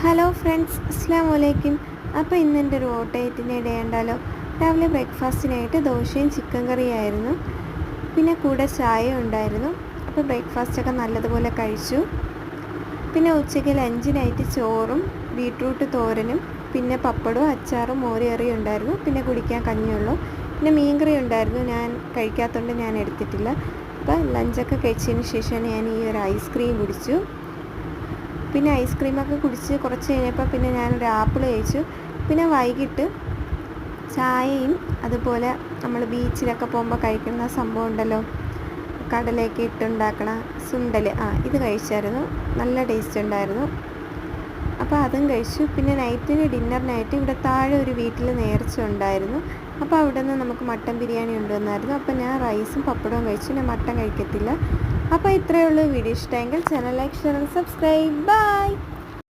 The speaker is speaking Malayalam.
ഹലോ ഫ്രണ്ട്സ്, അസ്സലാമു അലൈക്കും. അപ്പോൾ ഇന്ന് എൻ്റെ ഒരു ഓട്ടയത്തിൻ്റെ ഡേ ഉണ്ടല്ലോ. രാവിലെ ബ്രേക്ക്ഫാസ്റ്റിനായിട്ട് ദോശയും ചിക്കൻ കറിയായിരുന്നു, പിന്നെ കൂടെ ചായ ഉണ്ടായിരുന്നു. അപ്പോൾ ബ്രേക്ക്ഫാസ്റ്റൊക്കെ നല്ലതുപോലെ കഴിച്ചു. പിന്നെ ഉച്ചയ്ക്ക് ലഞ്ചിനായിട്ട് ചോറും ബീട്രൂട്ട് തോരനും പിന്നെ പപ്പടവും അച്ചാറും മോരുകറിയും ഉണ്ടായിരുന്നു. പിന്നെ കുടിക്കാൻ കഞ്ഞിയുള്ളൂ. പിന്നെ മീൻകറി ഉണ്ടായിരുന്നു, ഞാൻ കഴിക്കാത്തതുകൊണ്ട് ഞാൻ എടുത്തിട്ടില്ല. അപ്പോൾ ലഞ്ചൊക്കെ കഴിച്ചതിന് ശേഷം ഞാൻ ഈ ഒരു ഐസ്ക്രീം കുടിച്ചു. പിന്നെ ഐസ്ക്രീമൊക്കെ കുടിച്ച് കുറച്ച് കഴിഞ്ഞപ്പോൾ പിന്നെ ഞാനൊരു ആപ്പിൾ കഴിച്ചു. പിന്നെ വൈകിട്ട് ചായയും അതുപോലെ നമ്മൾ ബീച്ചിലൊക്കെ പോകുമ്പോൾ കഴിക്കുന്ന സംഭവം ഉണ്ടല്ലോ, കടലയൊക്കെ ഇട്ടുണ്ടാക്കണ സുണ്ടൽ, ഇത് കഴിച്ചായിരുന്നു. നല്ല ടേസ്റ്റ് ഉണ്ടായിരുന്നു. അപ്പോൾ അതും കഴിച്ചു. പിന്നെ ഡിന്നറിനായിട്ട് ഇവിടെ താഴെ ഒരു വീട്ടിൽ നേർച്ച ഉണ്ടായിരുന്നു. അപ്പോൾ അവിടെ നിന്ന് നമുക്ക് മട്ടൻ ബിരിയാണി കൊണ്ടുവന്നായിരുന്നു. അപ്പോൾ ഞാൻ റൈസും പപ്പടവും കഴിച്ചു, ഞാൻ മട്ടൻ കഴിക്കത്തില്ല. അപ്പോൾ ഇത്രയേ ഉള്ളൂ. വീഡിയോ ഇഷ്ടമെങ്കിൽ channel like, share, subscribe. By.